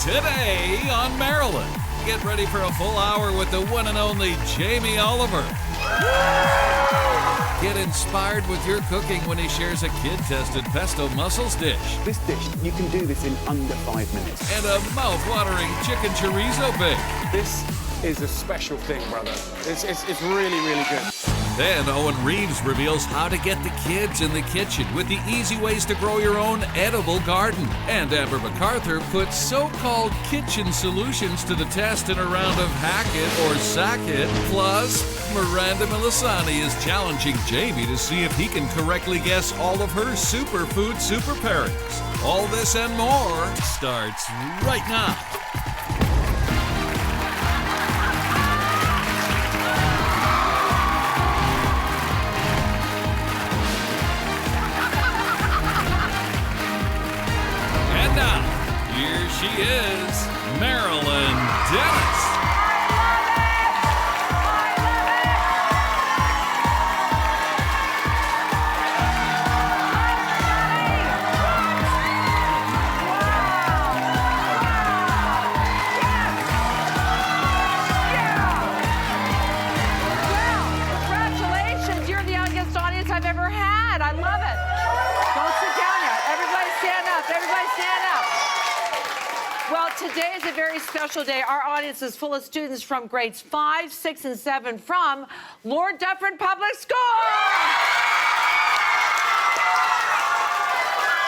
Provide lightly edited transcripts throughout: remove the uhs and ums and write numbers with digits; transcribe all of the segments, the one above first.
Today on Marilyn. Get ready for a full hour with the one and only Jamie Oliver. Get inspired with your cooking when he shares a kid-tested pesto mussels dish. This dish, you can do this in under 5 minutes. And a mouth-watering chicken chorizo bake. This is a special thing, brother. It's really, really good. Then Owen Reeves reveals how to get the kids in the kitchen with the easy ways to grow your own edible garden. And Amber MacArthur puts so-called kitchen solutions to the test in a round of Hack It or Sack It. Plus, Miranda Melisani is challenging Jamie to see if he can correctly guess all of her Superfood super pairings. All this and more starts right now. She is Marilyn Denis. Congratulations. You're the youngest audience I've ever had. I love it. Don't sit down yet. Everybody stand up. Everybody stand up. Well, today is a very special day. Our audience is full of students from grades 5, 6, and 7 from Lord Dufferin Public School.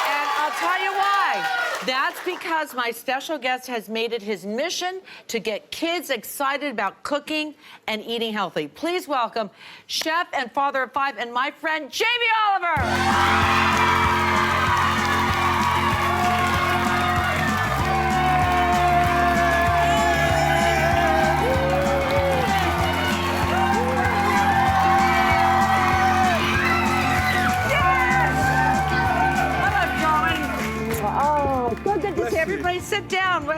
And I'll tell you why. That's because my special guest has made it his mission to get kids excited about cooking and eating healthy. Please welcome chef and father of 5 and my friend, Jamie Oliver. Everybody sit down.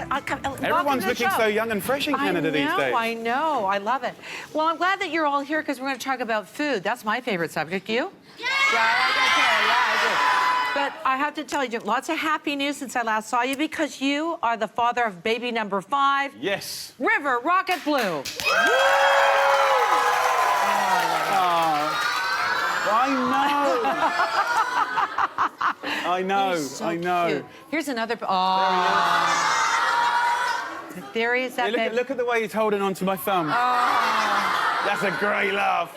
Everyone's looking so young and fresh in Canada these days. I know. I love it. Well, I'm glad that you're all here because we're going to talk about food. That's my favorite subject. You? Yeah! Yeah, I do. But I have to tell you, lots of happy news since I last saw you because you are the father of baby number 5. Yes. River Rocket Blue. I know. So I know. Cute. Here's another. There he is. Look at the way he's holding on to my thumb. That's a great laugh.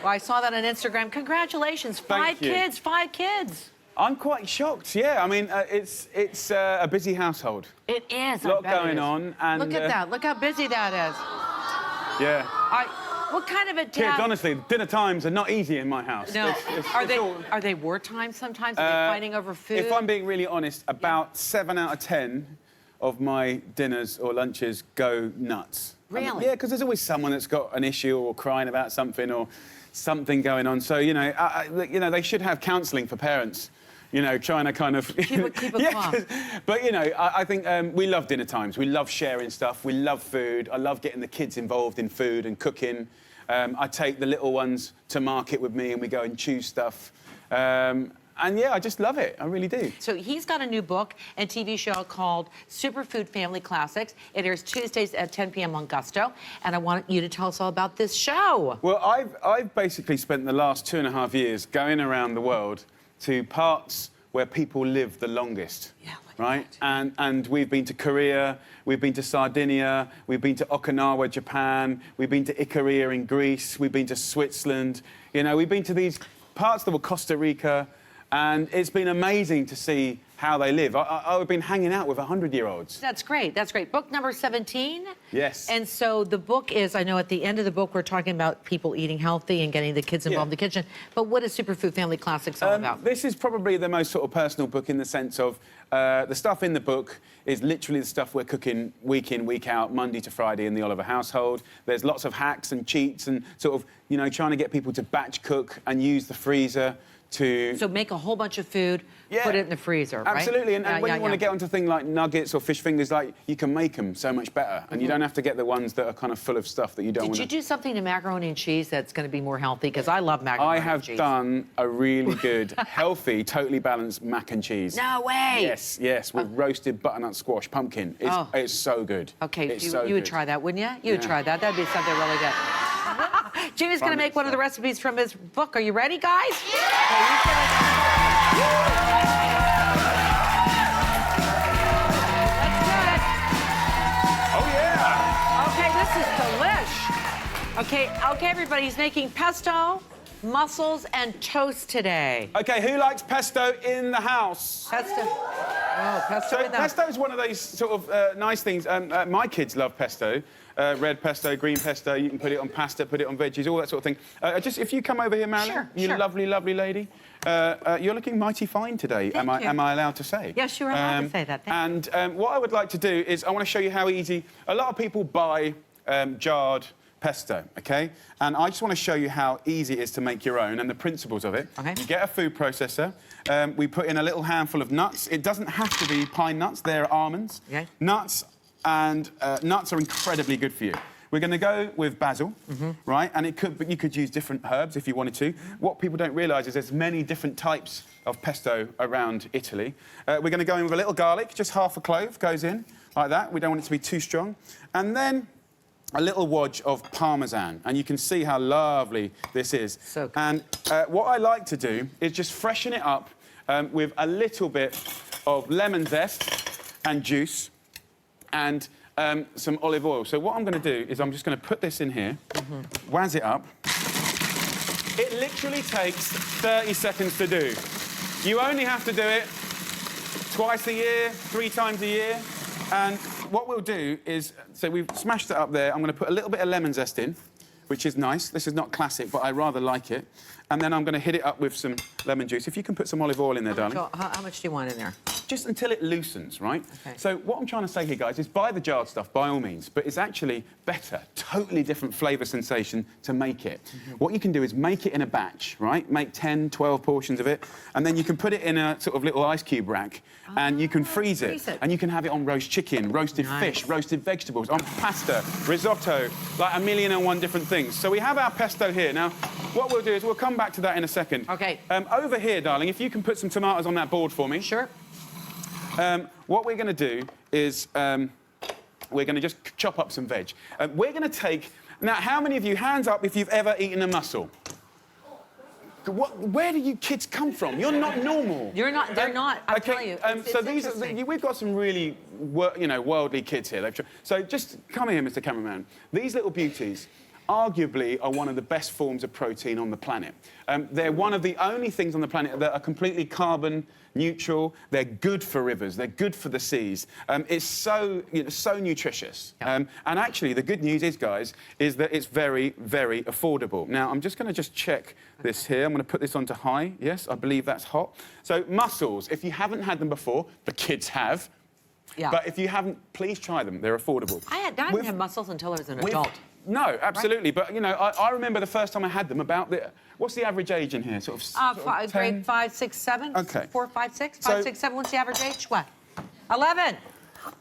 Well, I saw that on Instagram. Congratulations. Thank you. 5 kids. I'm quite shocked, yeah. I mean, it's a busy household. It is. A lot going on. And, look at that. Look how busy that is. Yeah. What kind of a dad? Kids, honestly, dinner times are not easy in my house. No. Are they wartime sometimes? Are they fighting over food? If I'm being really honest, about 7 out of 10 of my dinners or lunches go nuts. Really? Yeah, because there's always someone that's got an issue or crying about something or something going on. So, you know, they should have counselling for parents. You know, trying to kind of... Keep it calm. But, you know, I think we love dinner times. We love sharing stuff. We love food. I love getting the kids involved in food and cooking. I take the little ones to market with me and we go and choose stuff. And, yeah, I just love it. I really do. So he's got a new book and TV show called Superfood Family Classics. It airs Tuesdays at 10 p.m. on Gusto. And I want you to tell us all about this show. Well, I've basically spent the last 2.5 years going around the world to parts where people live the longest. Yeah, right? And we've been to Korea, we've been to Sardinia, we've been to Okinawa, Japan, we've been to Ikaria in Greece, we've been to Switzerland. You know, we've been to these parts that were Costa Rica, and it's been amazing to see how they live. I've been hanging out with 100-year-olds. That's great. That's great. Book number 17. Yes. And so the book is, I know at the end of the book, we're talking about people eating healthy and getting the kids involved in the kitchen. But what is Superfood Family Classics all about? This is probably the most sort of personal book in the sense of the stuff in the book is literally the stuff we're cooking week in, week out, Monday to Friday in the Oliver household. There's lots of hacks and cheats and sort of, you know, trying to get people to batch cook and use the freezer to... So make a whole bunch of food, Yeah. put it in the freezer, right? Absolutely, and when you want to get onto things like nuggets or fish fingers, like, you can make them so much better, and you don't have to get the ones that are kind of full of stuff that you don't want to... Did you do something to macaroni and cheese that's going to be more healthy? Because I love macaroni and cheese. I have done a really good, healthy, totally balanced mac and cheese. No way! Yes, yes, with roasted butternut squash pumpkin. It's so good. Okay, you would try that, wouldn't you? You would try that. That'd be something really good. Jimmy's going to make one of the recipes from his book. Are you ready, guys? Oh, yeah! Okay, this is delish. Okay, everybody, he's making pesto, mussels, and toast today. Okay, who likes pesto in the house? Pesto. Oh, pesto. So pesto is one of those sort of nice things. My kids love pesto. Red pesto, green pesto. You can put it on pasta, put it on veggies, all that sort of thing. Just if you come over here, Marilyn, Sure, you sure. lovely, lovely lady. You're looking mighty fine today. Thank you. Am I allowed to say? Yes, you're allowed to say that. Thank And what I would like to do is I want to show you how easy. A lot of people buy jarred pesto, okay? And I just want to show you how easy it is to make your own and the principles of it. Okay. You get a food processor. We put in a little handful of nuts. It doesn't have to be pine nuts. They're almonds. Okay. Nuts are incredibly good for you. We're going to go with basil, right? And you could use different herbs if you wanted to. What people don't realise is there's many different types of pesto around Italy. We're going to go in with a little garlic, just half a clove goes in, like that. We don't want it to be too strong. And then a little wodge of Parmesan, and you can see how lovely this is. So good. And what I like to do is just freshen it up with a little bit of lemon zest and juice and some olive oil. So what I'm going to do is I'm just going to put this in here, wazz it up. It literally takes 30 seconds to do. You only have to do it twice a year, 3 times a year, and what we'll do is, so we've smashed it up there, I'm going to put a little bit of lemon zest in, which is nice. This is not classic, but I rather like it. And then I'm going to hit it up with some lemon juice. If you can put some olive oil in there, darling. How much do you want in there? Just until it loosens, right? Okay. So what I'm trying to say here, guys, is buy the jarred stuff, by all means, but it's actually better, totally different flavour sensation to make it. What you can do is make it in a batch, right? Make 10, 12 portions of it, and then you can put it in a sort of little ice cube rack, and you can freeze it. And you can have it on roast chicken, roasted fish, roasted vegetables, on pasta, risotto, like 1,000,001 different things. So we have our pesto here. Now, what we'll do is we'll come back to that in a second. Okay. Over here, darling, if you can put some tomatoes on that board for me. Sure. What we're going to do is we're going to just chop up some veg. We're going to take... Now, how many of you, hands up if you've ever eaten a mussel? Where do you kids come from? You're not normal. You're not. They're not. I'll okay, tell you. So these are, we've got some really, worldly kids here. So just come here, Mr. Cameraman. These little beauties arguably are one of the best forms of protein on the planet. They're one of the only things on the planet that are completely carbon neutral. They're good for rivers. They're good for the seas. It's so, so nutritious. Yeah. And actually, the good news is, guys, is that it's very, very affordable. Now, I'm just going to check this here. I'm going to put this onto high. Yes, I believe that's hot. So mussels, if you haven't had them before, the kids have. Yeah. But if you haven't, please try them. They're affordable. I didn't have mussels until I was an adult. No, absolutely. Right? But, I remember the first time I had them what's the average age in here? Sort of grade 5, 6, 7? Okay. 4, 5, 6? 5, 6, 7, what's the average age? What? 11.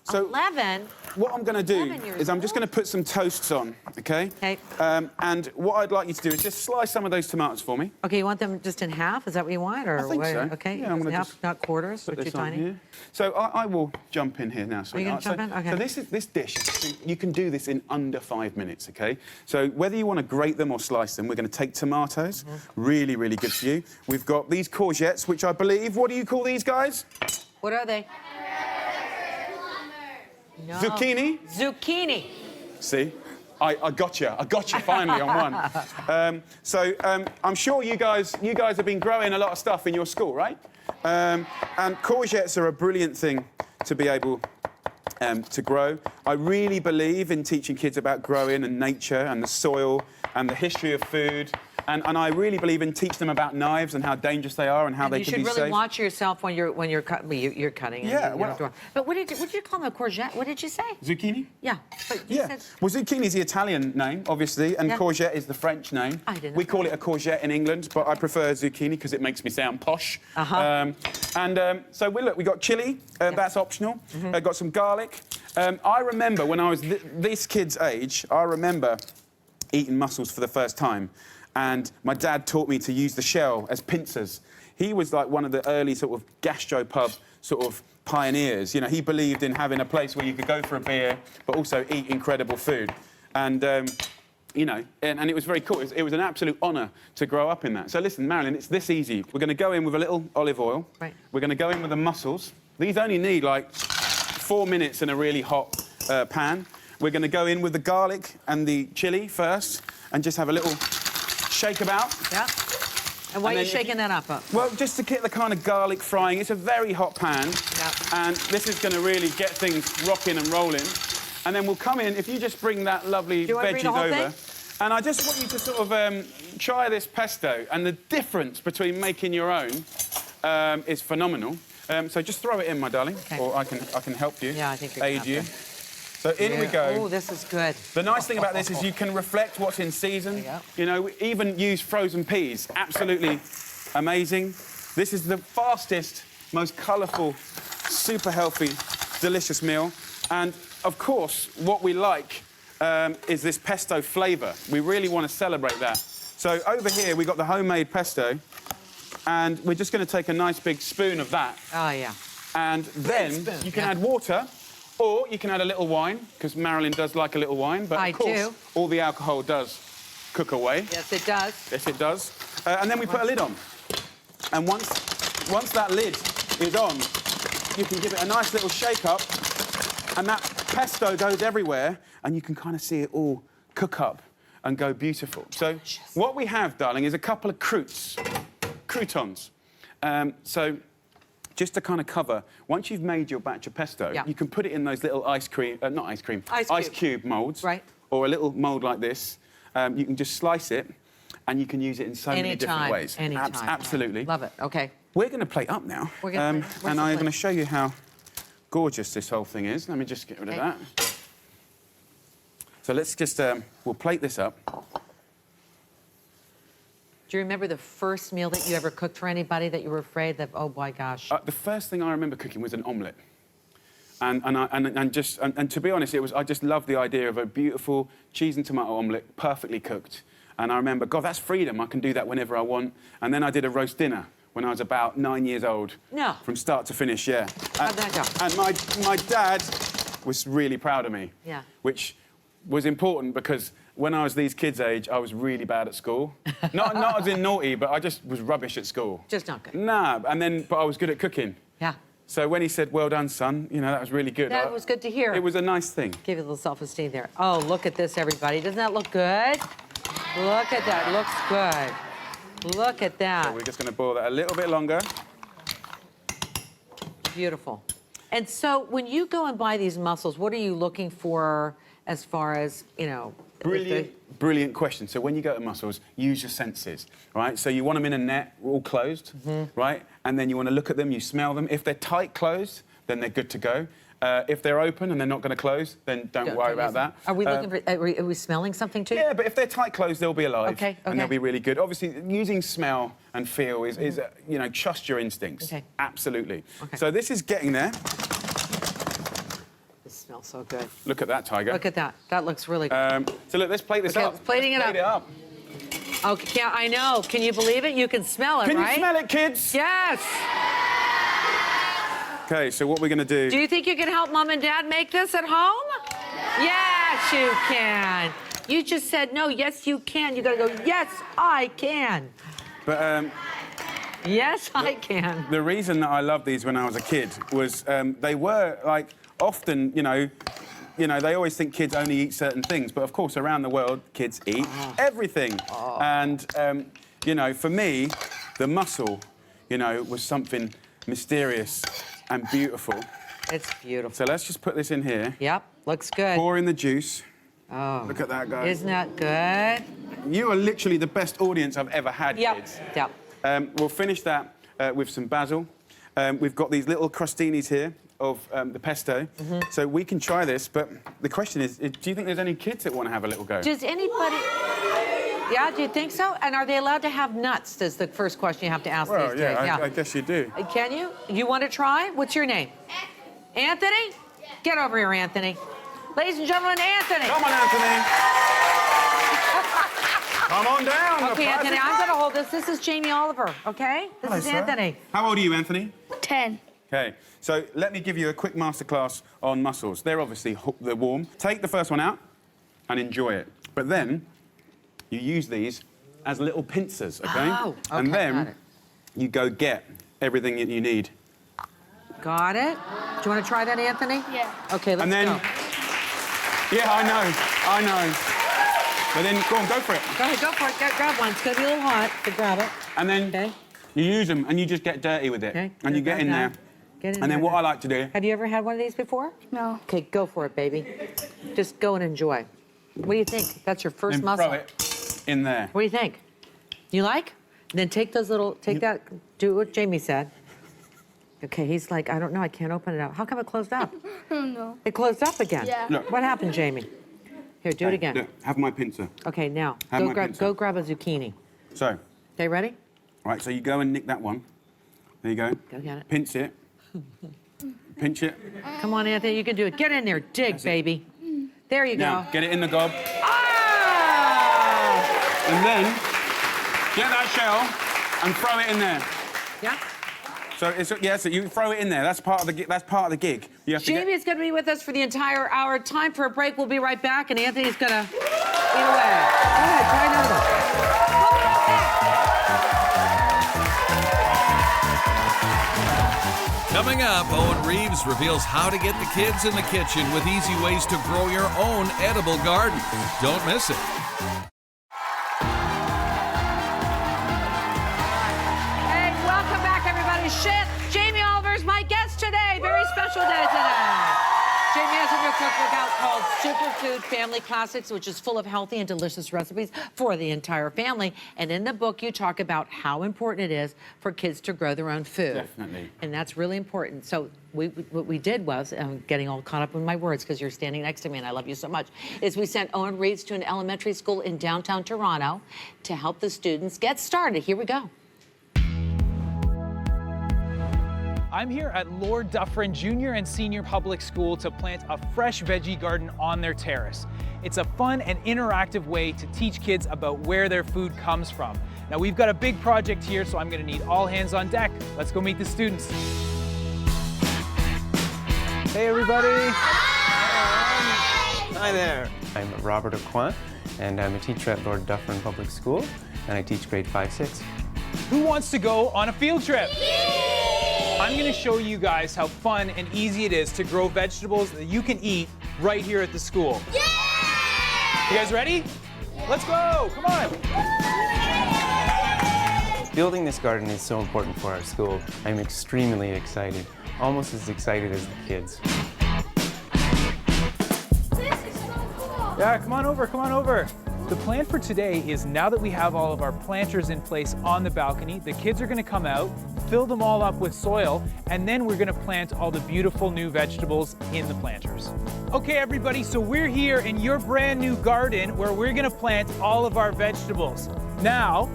So 11? What I'm going to do is I'm just going to put some toasts on, OK? Okay. And what I'd like you to do is just slice some of those tomatoes for me. OK, you want them just in half? Is that what you want? Or I think so. OK, yeah, I'm going to half, not quarters, put but this too on tiny. here. So I will jump in here now. Are you going to jump in? OK. So this dish, you can do this in under 5 minutes, OK? So whether you want to grate them or slice them, we're going to take tomatoes. Really, really good for you. We've got these courgettes, which I believe, what do you call these guys? What are they? No. Zucchini? Zucchini. See? I got you. I got you finally on one. I'm sure you guys have been growing a lot of stuff in your school, right? And courgettes are a brilliant thing to be able to grow. I really believe in teaching kids about growing and nature and the soil and the history of food. And I really believe in teach them about knives and how dangerous they are and how they can be safe. You should really watch yourself when you're cutting. Yeah, but what did you call them? A courgette? What did you say? Zucchini? Yeah. But you said... Well, zucchini is the Italian name, obviously, and courgette is the French name. I didn't We know call it a courgette in England, but I prefer zucchini because it makes me sound posh. So we got chili. That's optional. Got some garlic. I remember when I was this kid's age, I remember eating mussels for the first time. And my dad taught me to use the shell as pincers. He was like one of the early sort of gastropub sort of pioneers. You know, he believed in having a place where you could go for a beer, but also eat incredible food. And, you know, and it was very cool. It was an absolute honour to grow up in that. So listen, Marilyn, it's this easy. We're going to go in with a little olive oil. Right. We're going to go in with the mussels. These only need like 4 minutes in a really hot pan. We're going to go in with the garlic and the chili first and just have a little shake about. Yeah. And why are you shaking that up? Well, just to get the kind of garlic frying. It's a very hot pan. Yeah. And this is going to really get things rocking and rolling. And then we'll come in, if you just bring that lovely veggies over. And I just want you to sort of try this pesto. And the difference between making your own is phenomenal. So just throw it in, my darling, or I can help you. Yeah, I think you're aid you. So in we go. Oh, this is good. The nice thing about this is you can reflect what's in season. You know, we even use frozen peas. Absolutely amazing. This is the fastest, most colourful, super healthy, delicious meal. And of course, what we like is this pesto flavour. We really want to celebrate that. So over here, we've got the homemade pesto. And we're just going to take a nice big spoon of that. Oh, yeah. And then you can add water. Or you can add a little wine, because Marilyn does like a little wine. But of course, all the alcohol does cook away. Yes, it does. Yes, it does. And then we put a lid on. And once that lid is on, you can give it a nice little shake up. And that pesto goes everywhere. And you can kind of see it all cook up and go beautiful. So what we have, darling, is a couple of croutons. So just to kind of cover, once you've made your batch of pesto, you can put it in those little ice cube moulds. Right. Or a little mould like this. You can just slice it, and you can use it in so many different ways. Anytime. Absolutely. Love it. OK. We're going to plate up now. And I'm going to show you how gorgeous this whole thing is. Let me just get rid of that. So let's just, we'll plate this up. Do you remember the first meal that you ever cooked for anybody that you were afraid that, oh, my gosh? The first thing I remember cooking was an omelette. And to be honest, I just loved the idea of a beautiful cheese and tomato omelette, perfectly cooked. And I remember, God, that's freedom. I can do that whenever I want. And then I did a roast dinner when I was about 9 years old. No. From start to finish, yeah. How'd that go? And my dad was really proud of me. Yeah. Which was important because when I was these kids' age, I was really bad at school. Not as in naughty, but I just was rubbish at school. Just not good. Nah, but I was good at cooking. Yeah. So when he said, well done, son, you know, that was really good. That was good to hear. It was a nice thing. Give you a little self-esteem there. Oh, look at this, everybody. Doesn't that look good? Look at that. Looks good. Look at that. So we're just going to boil that a little bit longer. Beautiful. And so When you go and buy these mussels, what are you looking for as far as, you know... Brilliant question. So when you go to mussels, use your senses, right? So you want them in a net, all closed, right? And then you want to look at them, you smell them. If they're tight closed, then they're good to go. If they're open and they're not going to close, then don't worry about that. Are we looking for, are we smelling something too? Yeah, but if they're tight closed, they'll be alive. Okay. And they'll be really good. Obviously, using smell and feel is you know, trust your instincts. Okay. Absolutely. Okay. So this is getting there. This smells so good. Look at that, Tiger. Look at that. That looks really good. So look, let's plate this up. Let's plating it up. Okay, yeah, I know. Can you believe it? You can smell it, right? Can you smell it, kids? Yes. Okay, so what we're going to do... Do you think you can help Mom and Dad make this at home? Yes, you can. You just said no. Yes, you can. You got to go, yes, I can. But, yes, I can. The reason that I loved these when I was a kid was they were, like, often, you know, they always think kids only eat certain things. But, of course, around the world, kids eat everything. And, you know, for me, the mussel, you know, was something mysterious and beautiful. It's beautiful. So let's just put this in here. Yep, looks good. Pour in the juice. Oh. Look at that, guys. Isn't that good? You are literally the best audience I've ever had, kids. Yep. We'll finish that with some basil. We've got these little crostinis here of the pesto. So we can try this, but the question is, do you think there's any kids that want to have a little go? Does anybody... Yeah, do you think so? And are they allowed to have nuts? Is the first question you have to ask these days. Yeah, I guess you do. Can you? You want to try? What's your name? Anthony? Get over here, Anthony. Ladies and gentlemen, Anthony. Come on, Anthony. Come on down. Okay, Anthony, I'm going to hold this. This is Jamie Oliver, okay? This is sir. Anthony. How old are you, Anthony? 10. Okay, so let me give you a quick masterclass on mussels. They're obviously they're warm. Take the first one out and enjoy it. But then you use these as little pincers, okay? Oh, okay, and got then it. you go get everything that you need. Got it? Do you want to try that, Anthony? Yeah. Okay, let's And then, go. yeah, I know. But then, go on, go for it. Go ahead, go for it. Grab one. It's going to be a little hot, but grab it. And then Okay. you use them and you just get dirty with it. Okay. And you get in there. Get in And then there. what I like to do, Have you ever had one of these before? No. Okay, go for it, baby. Just go and enjoy. What do you think? That's your first then muscle. throw it in there. What do you think? You like? Then take those little, do what Jamie said. Okay, he's like, I don't know, I can't open it up. How come it closed up? No. It closed up again. Yeah. Look. What happened, Jamie? Here, do it Hey, again. Look, have my pincer. Okay, now, Have my pincer. go grab a zucchini. So, Okay, ready? right, so you go and nick that one. There you go. Go get it. Pinch it. Pinch it. Come on, Anthony, you can do it. Get in there, dig, baby. There you Now, go. get it in the gob. Ah! And then, get that shell and throw it in there. Yeah? So, so you throw it in there. That's part of the gig. You have to Jamie is going to be with us for the entire hour. Time for a break. We'll be right back, and Anthony's going to eat away. Go ahead, try another. We'll be right back. Coming up, Owen Reeves reveals how to get the kids in the kitchen with easy ways to grow your own edible garden. Don't miss it. Hey, welcome back, everybody. Jamie Oliver's my guest today. Very special day today. Jamie has a new cookbook out called Superfood Family Classics, which is full of healthy and delicious recipes for the entire family. And in the book, you talk about how important it is for kids to grow their own food. Definitely. And that's really important. So what we did was, I'm getting all caught up in my words because you're standing next to me and I love you so much, is we sent Owen Reeves to an elementary school in downtown Toronto to help the students get started. Here we go. I'm here at Lord Dufferin Junior and Senior Public School to plant a fresh veggie garden on their terrace. It's a fun and interactive way to teach kids about where their food comes from. Now we've got a big project here, so I'm gonna need all hands on deck. Let's go meet the students. Hey everybody. Hi there. I'm Robert Aucoin, and I'm a teacher at Lord Dufferin Public School, and I teach grade 5-6. Who wants to go on a field trip? I'm gonna show you guys how fun and easy it is to grow vegetables that you can eat right here at the school. Yeah! You guys ready? Let's go, come on. Building this garden is so important for our school. I'm extremely excited, almost as excited as the kids. Yeah, come on over, come on over. The plan for today is now that we have all of our planters in place on the balcony, the kids are gonna come out, fill them all up with soil, and then we're gonna plant all the beautiful new vegetables in the planters. Okay, everybody, so we're here in your brand new garden where we're gonna plant all of our vegetables. Now,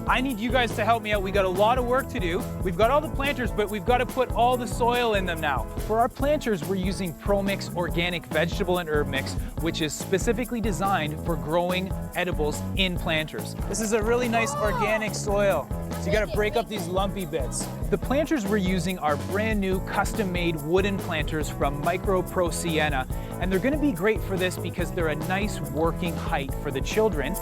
I need you guys to help me out. We got a lot of work to do. We've got all the planters, but we've got to put all the soil in them now. For our planters, we're using ProMix Organic Vegetable and Herb Mix, which is specifically designed for growing edibles in planters. This is a really nice organic soil, so you got to break up these lumpy bits. The planters we're using are brand new custom-made wooden planters from Micro Pro Sienna, and they're going to be great for this because they're a nice working height for the children.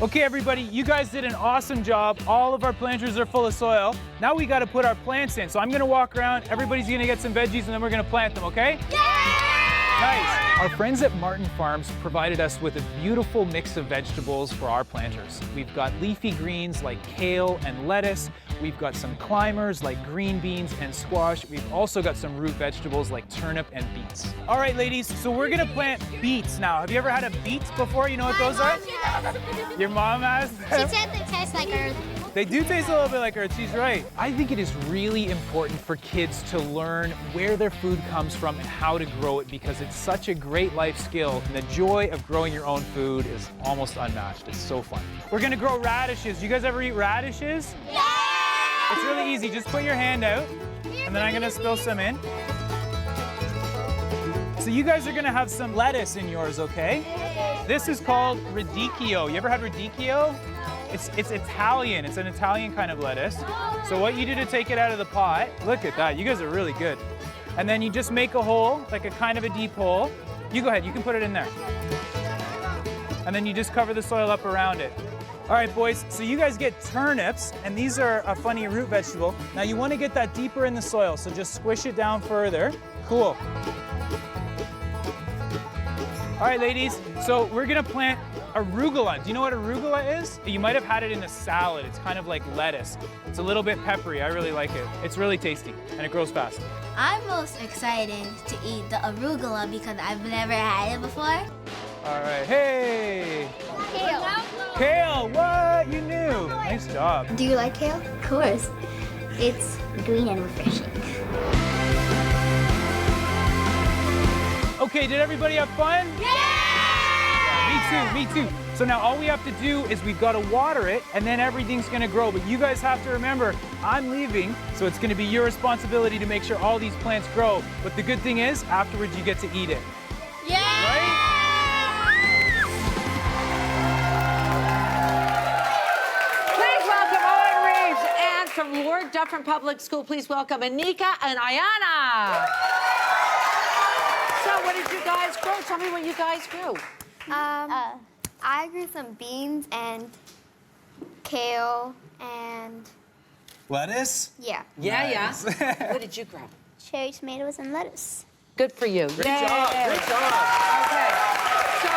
Okay, everybody, you guys did an awesome job. All of our planters are full of soil. Now we got to put our plants in. So I'm going to walk around, everybody's going to get some veggies, and then we're going to plant them, okay? Yeah! Nice. Our friends at Martin Farms provided us with a beautiful mix of vegetables for our planters. We've got leafy greens like kale and lettuce. We've got some climbers like green beans and squash. We've also got some root vegetables like turnip and beets. All right, ladies, so we're gonna plant beets now. Have you ever had a beet before? You know what those are? Your mom has them? She said they taste like earth. They do taste a little bit like earth, she's right. I think it is really important for kids to learn where their food comes from and how to grow it because it's such a great life skill. And the joy of growing your own food is almost unmatched. It's so fun. We're gonna grow radishes. You guys ever eat radishes? Yeah! It's really easy. Just put your hand out, and then I'm gonna spill some in. So you guys are gonna have some lettuce in yours, okay? This is called radicchio. You ever had radicchio? It's Italian. It's an Italian kind of lettuce. So what you do to take it out of the pot, look at that. You guys are really good. And then you just make a hole, like a kind of a deep hole. You go ahead, you can put it in there. And then you just cover the soil up around it. All right, boys, so you guys get turnips, and these are a funny root vegetable. Now you want to get that deeper in the soil, so just squish it down further. Cool. All right, ladies, so we're gonna plant arugula. Do you know what arugula is? You might have had it in a salad. It's kind of like lettuce. It's a little bit peppery. I really like it. It's really tasty, and it grows fast. I'm most excited to eat the arugula because I've never had it before. All right, hey! Kale. Kale, what? You knew. Nice job. Do you like kale? Of course. It's green and refreshing. Okay, did everybody have fun? Yeah! Me too. So now all we have to do is we've got to water it, and then everything's gonna grow. But you guys have to remember, I'm leaving, so it's gonna be your responsibility to make sure all these plants grow. But the good thing is, afterwards you get to eat it. Yeah! Right? Please welcome Owen Reeves, and from Lord Dufferin Public School, please welcome Anika and Ayana. So what did you guys grow? Tell me what you guys grew. I grew some beans and kale and Lettuce? yeah, Yeah. What did you grow? cherry tomatoes and lettuce. Good for you. Great job. Okay. So,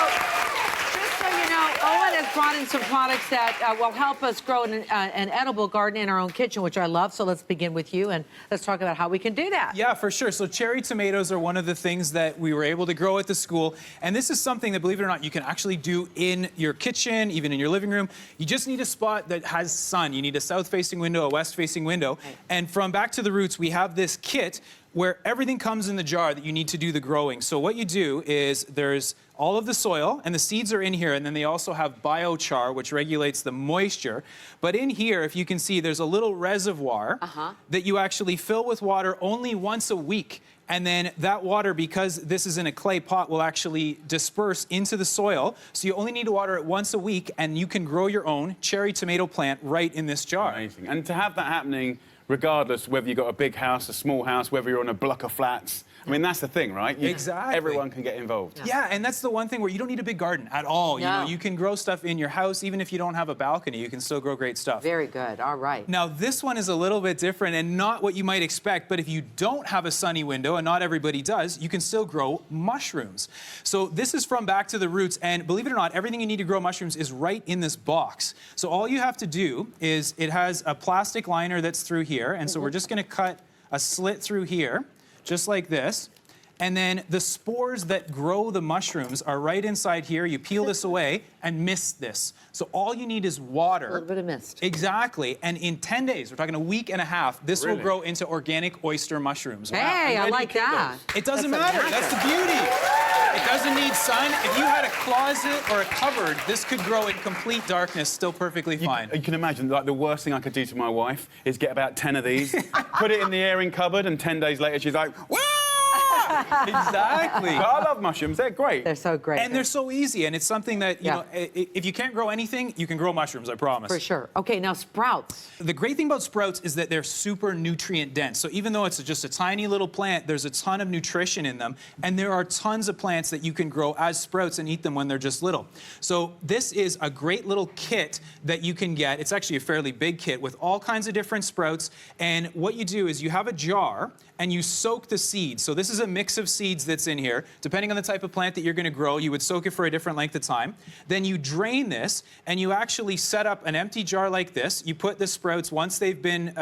just so you know, Owen has brought in some products that will help us grow an edible garden in our own kitchen, which I love. So let's begin with you, and let's talk about how we can do that. Yeah, for sure. So cherry tomatoes are one of the things that we were able to grow at the school. And this is something that, believe it or not, you can actually do in your kitchen, even in your living room. You just need a spot that has sun. You need a south-facing window, a west-facing window. Right. And from Back to the Roots, we have this kit where everything comes in the jar that you need to do the growing. So what you do is there's all of the soil, and the seeds are in here, and then they also have biochar, which regulates the moisture. But in here, if you can see, there's a little reservoir that you actually fill with water only once a week. And then that water, because this is in a clay pot, will actually disperse into the soil. So you only need to water it once a week, and you can grow your own cherry tomato plant right in this jar. Amazing. And to have that happening, regardless whether you've got a big house, a small house, whether you're on a block of flats. I mean, that's the thing, right? Exactly. Everyone can get involved. Yeah, and that's the one thing where you don't need a big garden at all. You know, you can grow stuff in your house, even if you don't have a balcony, you can still grow great stuff. Very good. All right. Now, this one is a little bit different and not what you might expect, but if you don't have a sunny window, and not everybody does, you can still grow mushrooms. So this is from Back to the Roots, and believe it or not, everything you need to grow mushrooms is right in this box. So all you have to do is, it has a plastic liner that's through here, and so we're just gonna cut a slit through here, just like this. And then the spores that grow the mushrooms are right inside here. You peel this away and mist this. So all you need is water. A little bit of mist. Exactly. And in 10 days, we're talking a week and a half, this will grow into organic oyster mushrooms. Hey, I like that. It doesn't matter. That's the beauty. It doesn't need sun. If you had a closet or a cupboard, this could grow in complete darkness, still perfectly fine. You can imagine, like, the worst thing I could do to my wife is get about 10 of these, put it in the airing cupboard, and 10 days later she's like, "Wah!" Exactly. But I love mushrooms. They're great. They're so great. And they're so easy, and it's something that, you know, if you can't grow anything, you can grow mushrooms, I promise. For sure. Okay, now sprouts. The great thing about sprouts is that they're super nutrient dense. So even though it's just a tiny little plant, there's a ton of nutrition in them, and there are tons of plants that you can grow as sprouts and eat them when they're just little. So this is a great little kit that you can get. It's actually a fairly big kit with all kinds of different sprouts, and what you do is you have a jar and you soak the seeds. So this is a mix of seeds that's in here. Depending on the type of plant that you're going to grow, you would soak it for a different length of time. Then you drain this, and you actually set up an empty jar like this. You put the sprouts, once they've been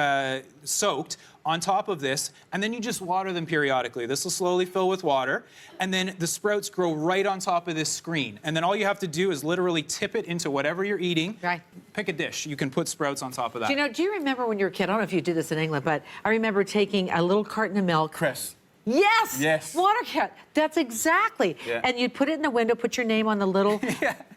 soaked, on top of this, and then you just water them periodically. This will slowly fill with water, and then the sprouts grow right on top of this screen. And then all you have to do is literally tip it into whatever you're eating. Right. Pick a dish. You can put sprouts on top of that. Do you remember when you were a kid? I don't know if you did this in England, but I remember taking a little carton of milk. Cress. Yes. Yes. Water cat. That's exactly. Yeah. And you'd put it in the window, put your name on the little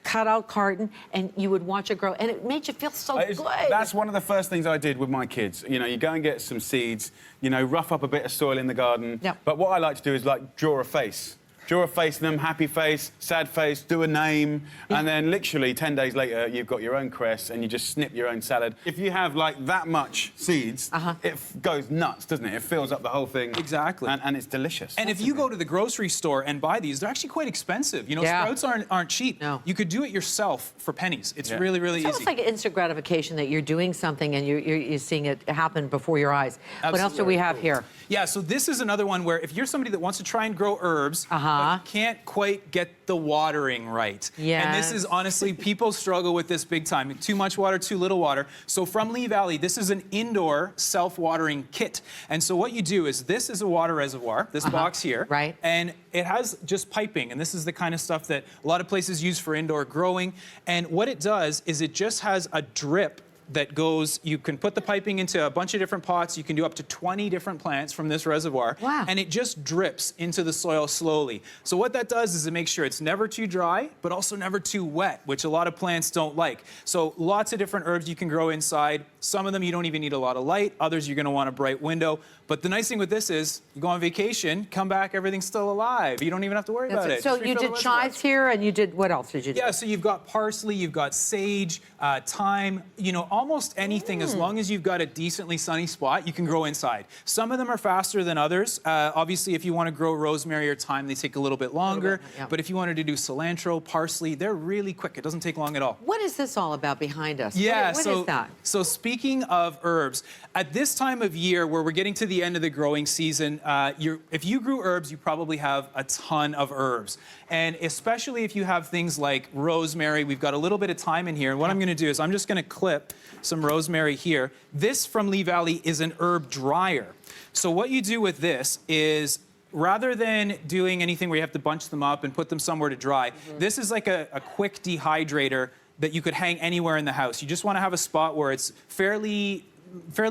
cutout carton, and you would watch it grow, and it made you feel so good. That's one of the first things I did with my kids. You know, you go and get some seeds, you know, rough up a bit of soil in the garden. Yep. But what I like to do is like draw a face. Draw a face in them, happy face, sad face, do a name, and then literally 10 days later, you've got your own cress and you just snip your own salad. If you have like that much seeds, it goes nuts, doesn't it? It fills up the whole thing. Exactly. And it's delicious. And if you go to the grocery store and buy these, they're actually quite expensive. You know, sprouts aren't cheap. No. You could do it yourself for pennies. It's really, really It's easy. almost like an instant gratification that you're doing something and you're seeing it happen before your eyes. Absolutely. What else do we have here? Yeah, so this is another one where if you're somebody that wants to try and grow herbs, but can't quite get the watering right. Yes. And this is honestly, people struggle with this big time. Too much water, too little water. So from Lee Valley, this is an indoor self-watering kit. And so what you do is, this is a water reservoir, this box here. Right. And it has just piping. And this is the kind of stuff that a lot of places use for indoor growing. And what it does is it just has a drip that goes, you can put the piping into a bunch of different pots. You can do up to 20 different plants from this reservoir. Wow. And it just drips into the soil slowly. So what that does is it makes sure it's never too dry, but also never too wet, which a lot of plants don't like. So lots of different herbs you can grow inside. Some of them you don't even need a lot of light. Others you're gonna want a bright window. But the nice thing with this is, you go on vacation, come back, everything's still alive. You don't even have to worry about it. So Just you refill did the chives here, and you did, what else did you do? Yeah, so you've got parsley, you've got sage, thyme, you know, almost anything, as long as you've got a decently sunny spot, you can grow inside. Some of them are faster than others. Obviously, if you want to grow rosemary or thyme, they take a little bit longer. But if you wanted to do cilantro, parsley, they're really quick. It doesn't take long at all. What is this all about behind us? Yeah, what is that? So speaking of herbs, at this time of year where we're getting to the end of the growing season, if you grew herbs, you probably have a ton of herbs. And especially if you have things like rosemary, we've got a little bit of thyme in here. And what I'm going to do is I'm just going to clip some rosemary here. This from Lee Valley is an herb dryer. So what you do with this is, rather than doing anything where you have to bunch them up and put them somewhere to dry, this is like a quick dehydrator that you could hang anywhere in the house. You just want to have a spot where it's fairly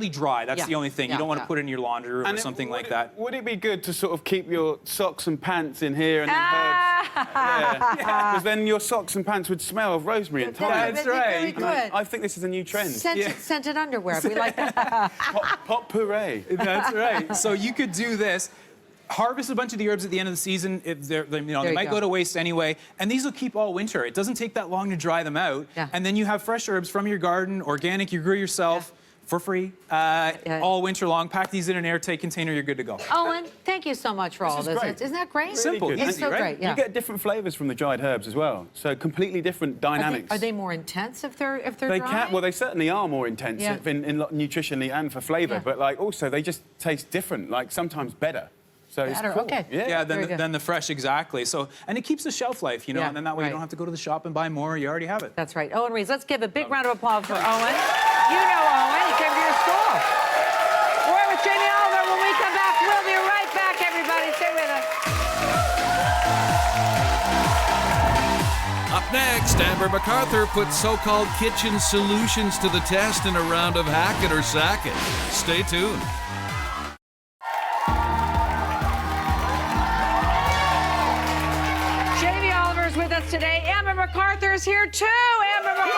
dry. That's the only thing. You don't want to put it in your laundry room or something like that. Would it be good to sort of keep your socks and pants in here and then herbs? Because then your socks and pants would smell of rosemary and thyme. That's right. I think this is a new trend. Scented underwear. We like that. Pot puree. That's right. So you could do this. Harvest a bunch of the herbs at the end of the season. If they might go to waste anyway. And these will keep all winter. It doesn't take that long to dry them out. And then you have fresh herbs from your garden, organic, you grew yourself. For free, all winter long. Pack these in an airtight container, you're good to go. Owen, thank you so much for all this. Great. Isn't that great? Really Simple, good. It's so great, You get different flavors from the dried herbs as well. So completely different dynamics. Are they more intense if they're They dry? can. Well, they certainly are more intense in nutritionally and for flavor. But like also they just taste different. Like sometimes better. So it's cool. Okay. Yeah, then the fresh, exactly. So, and it keeps the shelf life, you know, and then that way you don't have to go to the shop and buy more. You already have it. That's right. Owen Rees, let's give a big round of applause for Owen. You know Owen, he came to your school. We're with Jamie Oliver. When we come back, we'll be right back, everybody. Stay with us. Up next, Amber MacArthur puts so-called kitchen solutions to the test in a round of Hack It or Sack It. Stay tuned. With us today. Amber MacArthur's here too. Amber MacArthur.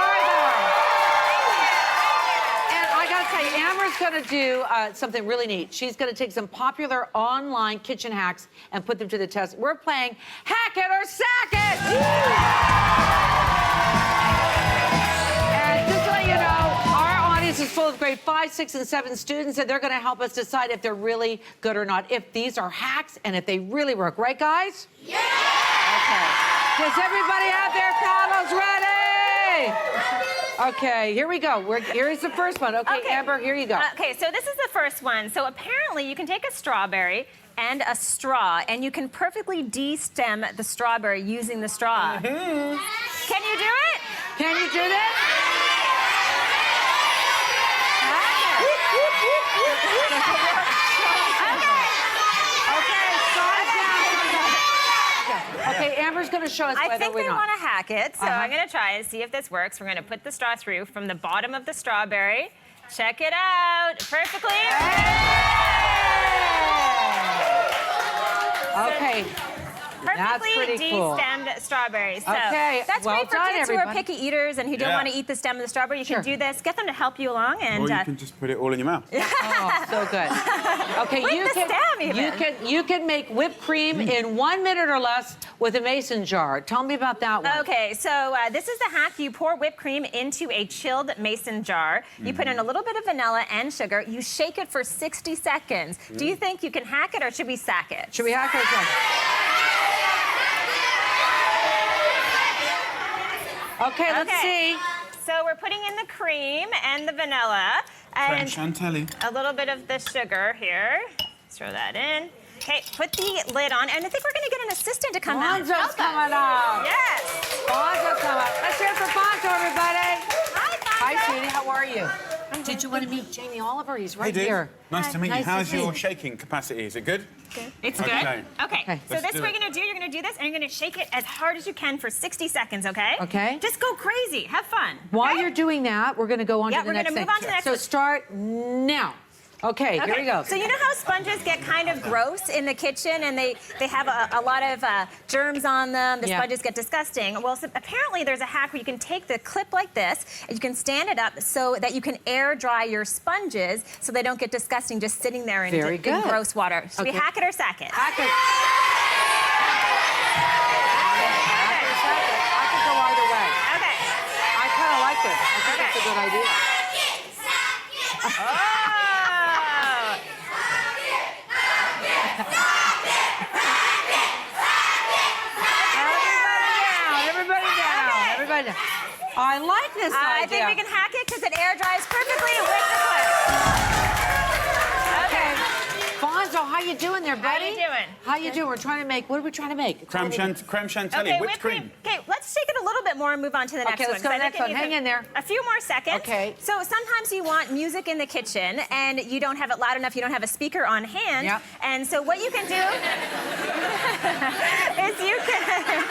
And I gotta tell you, Amber's gonna do something really neat. She's gonna take some popular online kitchen hacks and put them to the test. We're playing Hack It or Sack It. And just to let you know, our audience is full of grade 5, 6, and 7 students, and they're gonna help us decide if they're really good or not, if these are hacks and if they really work. Right, guys? Yeah! Okay. Does everybody have their paddles ready? Okay, here we go. Here's the first one. Okay, Amber, here you go. Okay, so this is the first one. So apparently you can take a strawberry and a straw, and you can perfectly de-stem the strawberry using the straw. Can you do it? Can you do this? Okay, Amber's going to show us I whether think we're they not. want to hack it, so I'm going to try and see if this works. We're going to put the straw through from the bottom of the strawberry. Check it out. Perfectly. Okay. That's Perfectly pretty cool. de-stemmed strawberries. So Okay, that's well great for done, kids who are everybody. picky eaters and who don't want to eat the stem of the strawberry. You can do this. Get them to help you along, and Or you can just put it all in your mouth. Oh, so good. Okay, With the stem even. you can make whipped cream in 1 minute or less with a mason jar. Tell me about that one. Okay, so this is the hack. You pour whipped cream into a chilled mason jar. You put in a little bit of vanilla and sugar. You shake it for 60 seconds. Do you think you can hack it, or should we sack it? Should we hack it again? Okay, let's see. So we're putting in the cream and the vanilla and Chantilly. a little bit of the sugar here. Let's throw that in. Okay, put the lid on, and I think we're going to get an assistant to come out. Fonzo's coming out. Yes. Fonzo's coming out. Let's hear it for Fonzo, everybody. Hi, Fonzo. Hi, sweetie. How are you? Did you want to meet Jamie Oliver? He's right here. Nice to meet you. Nice to How's see your you. shaking capacity? Is it good? It's good. Okay. Okay. So Let's this do we're it. going to do, you're going to do this, and you're going to shake it as hard as you can for 60 seconds, okay? Okay. Just go crazy. Have fun. While okay? you're doing that, we're going to go on Yeah, to the we're next gonna thing. move on to the next So one. start now. Okay, here we go. So you know how sponges get kind of gross in the kitchen, and they have a lot of germs on them. The sponges get disgusting. Well, so apparently there's a hack where you can take the clip like this, and you can stand it up so that you can air dry your sponges so they don't get disgusting just sitting there in, Very in good. gross water. Should we hack it or sack it? I could go either way. Okay. I kind of like this. I think it's a good idea. Oh! Everybody down. Everybody down. I like this idea. I think we can hack it because it air dries perfectly with the clip. Okay. Fonzo, how you doing there, buddy? How you doing? How you doing? We're trying to make, what are we trying to make? Creme chantilly, Okay, whipped cream. Okay, let's shake it a little bit more and move on to the next one. let's go to the 'cause I next think one. it Hang needs in there. A few more seconds. Okay. So sometimes you want music in the kitchen and you don't have it loud enough, you don't have a speaker on hand. Yep. And so what you can do is you can...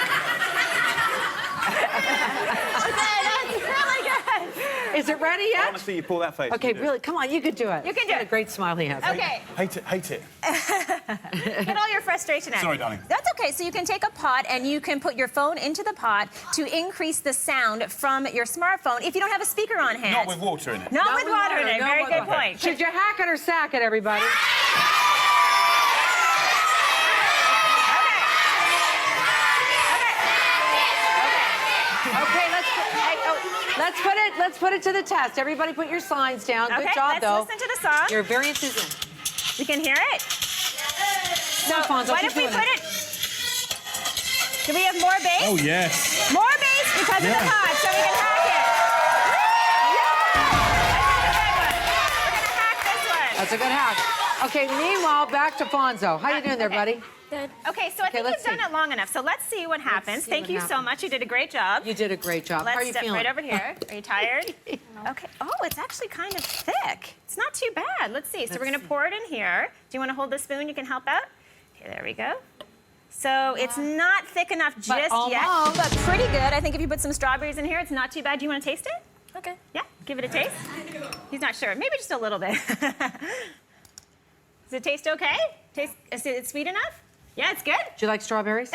Okay, that's really good. Is it ready yet? Honestly, you pull that face. Okay, You do. really, come on, you could do it. You can do Got a it. great smile he has. Okay. Hate it. Get all your frustration out. Sorry, darling. That's okay. So you can take a pot and you can put your phone into the pot to increase the sound from your smartphone if you don't have a speaker on hand. Not with water in it. Not with water in it. no Very with good water. point. Should you hack it or sack it, everybody? Okay, let's put it to the test. Everybody put your signs down. Good job, though. Let's listen to the song. You're very enthusiastic. We can hear it. So Fonzo, what keep if we doing put it? Do we have more bass? Oh, yes. More bass because of the pot, so we can hack it. Yeah! That's a good one. We're gonna hack this one. That's a good hack. Okay, meanwhile, back to Fonzo. How you doing there, buddy? Good. Okay, so I think let's you've done see. it long enough. So let's see what happens. see Thank what you so happens. much. You did a great job. You did a great job. How are Let's you step feeling? right over here. Are you tired? Okay. Oh, it's actually kind of thick. It's not too bad. Let's see. So we're going to pour it in here. Do you want to hold the spoon? You can help out. Okay, there we go. So it's not thick enough just yet, almost. but pretty good. I think if you put some strawberries in here, it's not too bad. Do you want to taste it? Okay. Yeah, give it a taste. He's not sure. Maybe just a little bit. Does it taste okay? Is it sweet enough? Yeah, it's good. Do you like strawberries?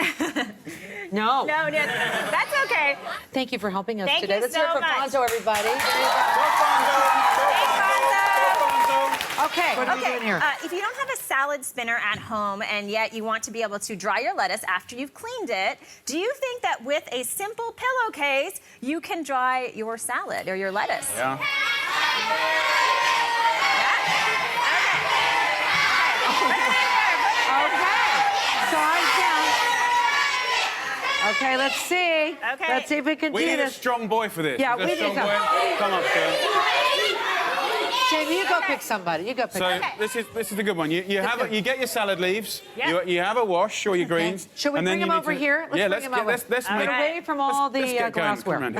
No. No, that's okay. Thank you for helping us Thank today. you Let's hear it so for much. Fonzo, everybody. Okay, what are we doing here? If you don't have a salad spinner at home and yet you want to be able to dry your lettuce after you've cleaned it, do you think that with a simple pillowcase, you can dry your salad or your lettuce? Yeah. Okay, let's see. Okay. Let's see if we can We do need a this. strong boy for this. Yeah, Is there we a strong need some. boy? Come on, sir. Jamie, you go pick somebody. You go pick. So this is the good one. You get your salad leaves. Yep. You have a wash or your greens. Should we and then bring you him need over to- here? Yeah, Let's bring him over. let's Get make. away from all Let's the get going. glassware. Come around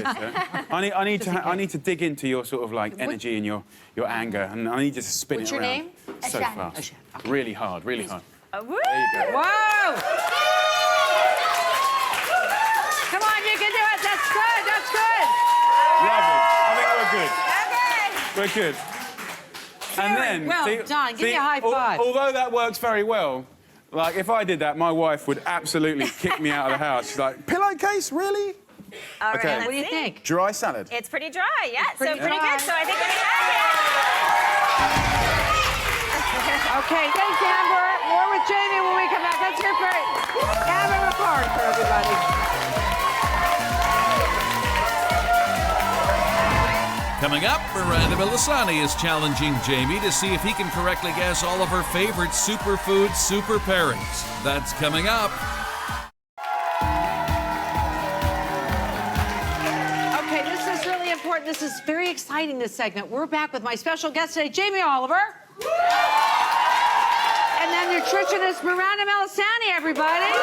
here, sir. I need to dig into your sort of like energy and your anger, and I need you to spin What's it your around name? so fast. Really hard, really hard. Woo! There you go. Whoa! Come on, you can do it. That's good. That's good. Lovely. I think we're good. Okay. We're good. And then, well done. Give me a high five. Although that works very well, like if I did that, my wife would absolutely kick me out of the house. She's like, pillowcase, really? All right, Okay. let's What do you see. think? Dry salad. It's pretty dry, yeah. pretty so pretty dry. good. So I think we have Okay, thanks, Amber. More with Jamie when we come back. Let's hear for Amber McCord for everybody. Coming up, Miranda Melisani is challenging Jamie to see if he can correctly guess all of her favorite superfood super pairings. That's coming up. Okay, this is really important. This is very exciting, this segment. We're back with my special guest today, Jamie Oliver. And then nutritionist Miranda Melisani, everybody.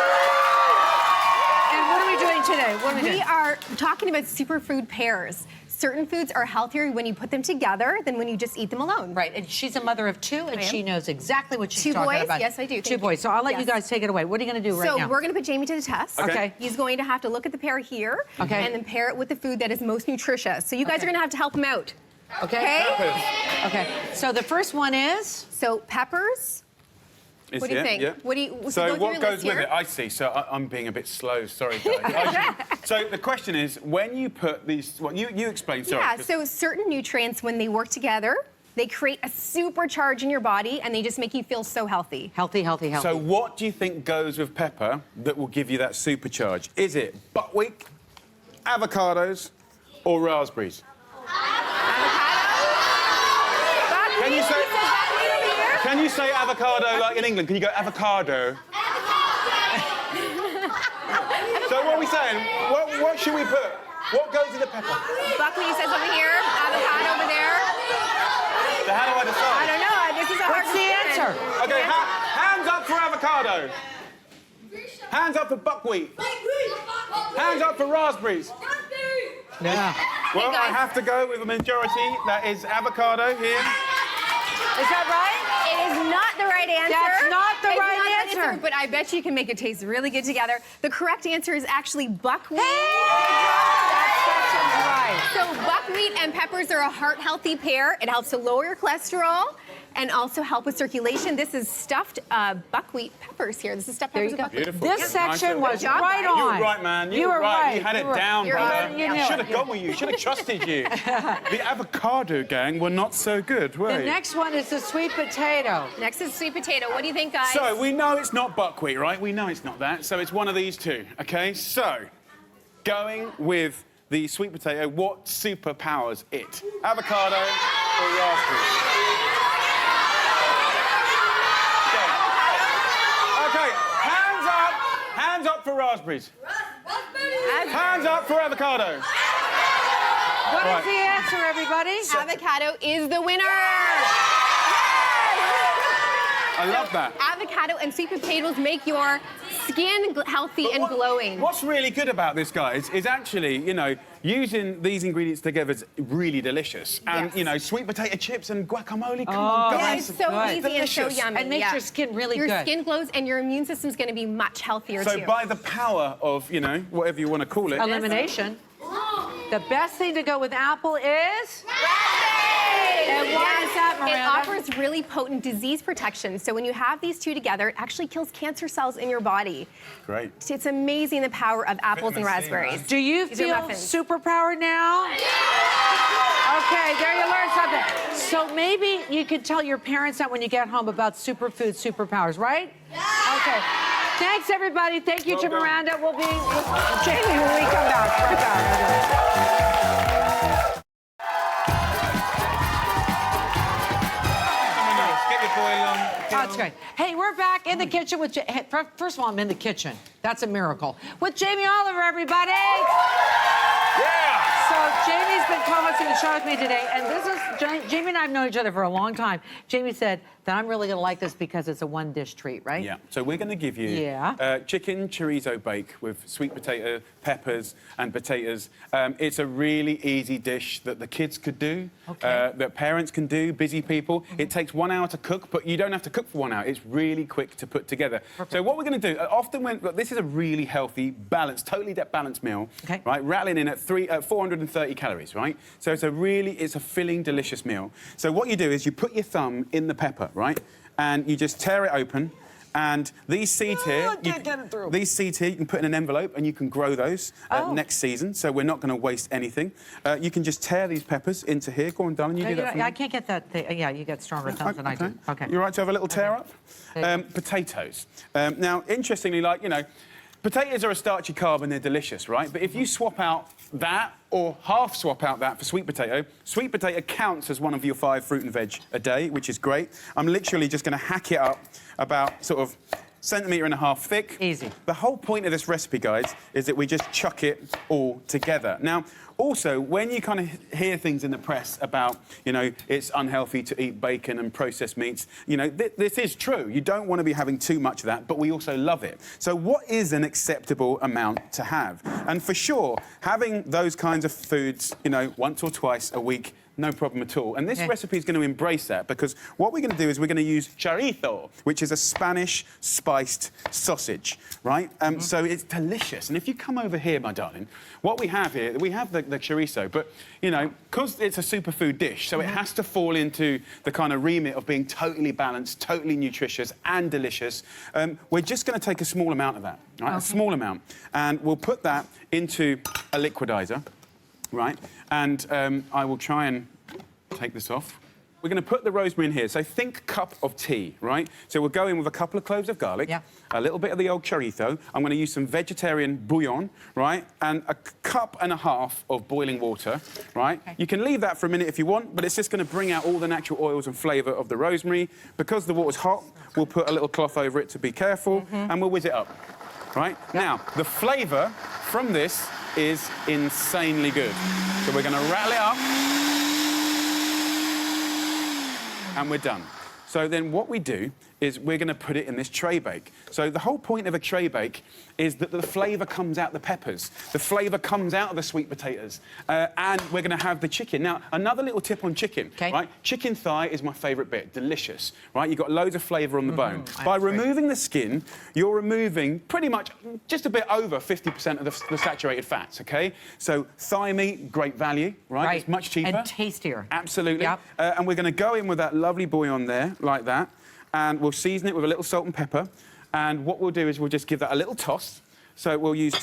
And what are we doing today? What are we doing? We are talking about superfood pairs. Certain foods are healthier when you put them together than when you just eat them alone. Right, and she's a mother of two, and I am. she knows exactly what she's Two talking boys? about. Yes, I do. Two Thank boys. you. So I'll let you Yes. guys take it away. What are you going to do right So now? we're going to put Jamie to the test. Okay. He's going to have to look at the pair here Okay. and then pair it with the food that is most nutritious. So you guys are going to have to help him out. Okay. Okay? Okay. So the first one is. So peppers. Is What do you it? think? Yeah. What do you- so So go through what your goes list with here. it? I see. So I'm being a bit slow. Sorry, guys. So the question is, when you put these, well, you explain. Sorry. Yeah, 'cause- so certain nutrients, when they work together, they create a supercharge in your body and they just make you feel so healthy. Healthy, healthy, healthy. So what do you think goes with pepper that will give you that supercharge? Is it buckwheat, avocados, or raspberries? Can you say? Can you say avocado like in England? Can you go avocado? So what are we saying? What should we put? What goes in the pepper? Buckwheat says over here, avocado over there. So how do I I decide? don't know. This is a hard What's the question. answer? Okay, hands up for avocado. Hands up for buckwheat. Hands up for raspberries. Yeah. Well, guys. I have to go with a majority. That is avocado here. Is that right? It is not the right answer. That's not the It's right not the answer. But I bet you can make it taste really good together. The correct answer is actually buckwheat. Right. So buckwheat and peppers are a heart-healthy pair. It helps to lower your cholesterol and also help with circulation. This is stuffed buckwheat peppers here. This is stuffed peppers with buckwheat. Beautiful. This Nice section little- was Good job, right guys. on. You were right, man. You were right. You had it down, You're brother. right. You knew Should it. have gone with you. Should have trusted you. The avocado gang were not so good, were The they? next one is the sweet potato. Next is sweet potato. What do you think, guys? So we know it's not buckwheat, right? We know it's not that. So it's one of these two. Okay. So going with the sweet potato, what superpowers it? Avocado or raspberry? Okay. Hands up for raspberries. Hands up for avocado. What is Right. the answer, everybody? Avocado is the winner. I love that. Avocado and sweet potatoes make your skin healthy and glowing. What's really good about this, guys, is actually, you know, using these ingredients together is really delicious. And, Yes. you know, sweet potato chips and guacamole, come Oh, on, Yeah, guys. it's so Good. easy and so Delicious. yummy. And makes yeah. your skin really your good. skin glows and your immune system's going to be much healthier So too. by the power of, you know, whatever you want to call it. Elimination. The best thing to go with apple is? And why is that, It Miranda? offers really potent disease protection. So when you have these two together, it actually kills cancer cells in your body. Great. It's amazing the power of apples and Vitamin C, raspberries. man. Do you These are feel muffins. superpowered now? Okay, there you learned something. So maybe you could tell your parents that when you get home about superfood superpowers, right? Okay. Thanks, everybody. Thank you to Well done. Miranda. We'll be with Jamie when we come back. Right back. Someone else, get your boil on. That's great. Hey, we're back in the kitchen with... First of all, I'm in the kitchen. That's a miracle. With Jamie Oliver, everybody! Yeah! So Jamie's been co-hosting the show with me today, and this is... Jamie and I have known each other for a long time. Jamie said that I'm really going to like this because it's a one-dish treat, right? Yeah. So we're going to give you chicken chorizo bake with sweet potato, peppers, and potatoes. It's a really easy dish that the kids could do, that parents can do, busy people. It takes 1 hour to cook, but you don't have to cook for 1 hour. It's really quick to put together. Perfect. So what we're going to do, often when... Look, this is a really healthy, balanced, totally balanced meal, right? Rattling in at 430 calories, right? So it's a filling, delicious meal. So what you do is you put your thumb in the pepper, right? And you just tear it open. And these seeds here, you can put in an envelope and you can grow those next season. So we're not going to waste anything. You can just tear these peppers into here. Go on, darling, you do that for me. I can't get that thing. Yeah, you get stronger thumbs than I do. Okay. You're right to have a little tear up? Potatoes. Now, interestingly, like, you know, potatoes are a starchy carb and they're delicious, right? But if you swap out that or half swap out that for sweet potato counts as one of your 5 fruit and veg a day, which is great. I'm literally just going to hack it up about sort of 1.5 centimeters thick. Easy. The whole point of this recipe, guys, is that we just chuck it all together. Now, also, when you kind of hear things in the press about, you know, it's unhealthy to eat bacon and processed meats, you know, this is true. You don't want to be having too much of that, but we also love it. So what is an acceptable amount to have? And for sure, having those kinds of foods, you know, once or twice a week, no problem at all. And this recipe is going to embrace that, because what we're going to do is we're going to use chorizo, which is a Spanish spiced sausage, right? So it's delicious. And if you come over here, my darling, what we have here, we have the chorizo, but, you know, because it's a superfood dish, so it has to fall into the kind of remit of being totally balanced, totally nutritious and delicious. We're just going to take a small amount of that, right? A small amount. And we'll put that into a liquidizer. Right, and I will try and take this off. We're going to put the rosemary in here. So think cup of tea, right? So we'll go in with a couple of cloves of garlic, a little bit of the old chorizo. I'm going to use some vegetarian bouillon, right? And a cup and a half of boiling water, right? You can leave that for a minute if you want, but it's just going to bring out all the natural oils and flavour of the rosemary. Because the water's hot, we'll put a little cloth over it to be careful, and we'll whiz it up, right? Now, the flavour from this is insanely good. So we're going to rattle it up. And we're done. So then what we do is we're going to put it in this tray bake. So the whole point of a tray bake is that the flavour comes out the peppers, the flavour comes out of the sweet potatoes, and we're going to have the chicken. Now, another little tip on chicken, right? Chicken thigh is my favourite bit, delicious, right? You've got loads of flavour on the bone. By removing the skin, you're removing pretty much just a bit over 50% of the saturated fats, OK? So thigh meat, great value, right? It's much cheaper. And tastier. Absolutely. And we're going to go in with that lovely bouillon there, like that. And we'll season it with a little salt and pepper. And what we'll do is we'll just give that a little toss. So we'll use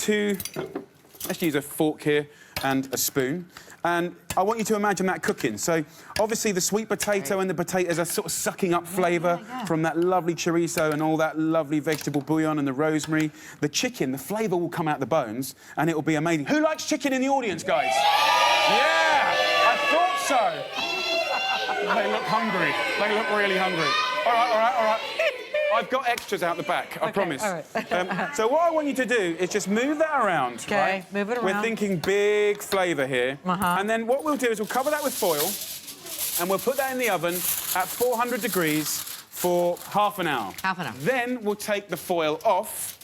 let's use a fork here and a spoon. And I want you to imagine that cooking. So obviously the sweet potato and the potatoes are sort of sucking up flavour from that lovely chorizo and all that lovely vegetable bouillon and the rosemary. The chicken, the flavour will come out the bones and it will be amazing. Who likes chicken in the audience, guys? Yeah, I thought so. They look hungry. They look really hungry. All right. I've got extras out the back, I promise. All right. So what I want you to do is just move that around, right? Move it around. We're thinking big flavour here. And then what we'll do is we'll cover that with foil and we'll put that in the oven at 400 degrees for half an hour. Half an hour. Then we'll take the foil off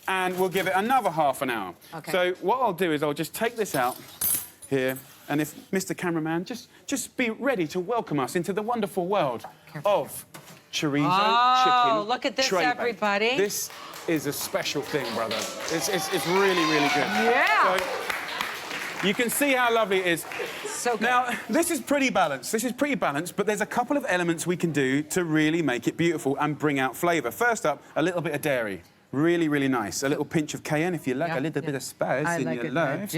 and we'll give it another half an hour. So what I'll do is I'll just take this out here, and if Mr. Cameraman, just be ready to welcome us into the wonderful world of chorizo chicken. Look at this, everybody. This is a special thing, brother. It's really, really good. Yeah. So, you can see how lovely it is. So good. Now, this is pretty balanced. But there's a couple of elements we can do to really make it beautiful and bring out flavour. First up, a little bit of dairy. Really, really nice. A little pinch of cayenne, if you like, a little bit of spice in your life.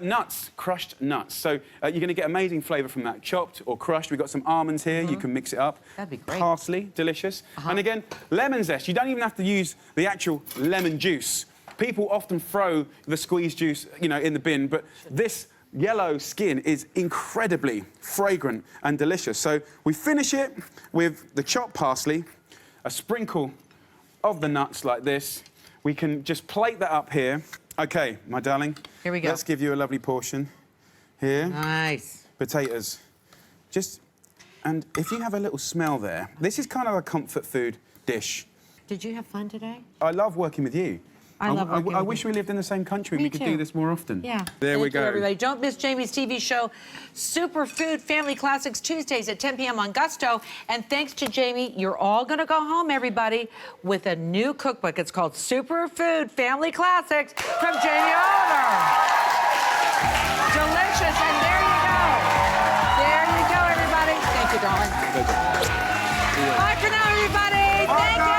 Nuts, crushed nuts. So you're going to get amazing flavour from that, chopped or crushed. We've got some almonds here. You can mix it up. That'd be great. Parsley, delicious. And again, lemon zest. You don't even have to use the actual lemon juice. People often throw the squeezed juice, you know, in the bin, but this yellow skin is incredibly fragrant and delicious. So we finish it with the chopped parsley, a sprinkle of the nuts like this. We can just plate that up here. Okay, my darling. Here we go. Let's give you a lovely portion. Here. Nice. Potatoes. And if you have a little smell there, this is kind of a comfort food dish. Did you have fun today? I love working with you. I love working I with wish you. we lived in the same country and Me we could too. do this more often. Yeah. There we Thank you, go. everybody. Don't miss Jamie's TV show, Superfood Family Classics, Tuesdays at 10 p.m. on Gusto. And thanks to Jamie, you're all going to go home, everybody, with a new cookbook. It's called Superfood Family Classics from Jamie Oliver. Delicious. And there you go. There you go, everybody. Thank you, darling. Bye for now, everybody. Thank you.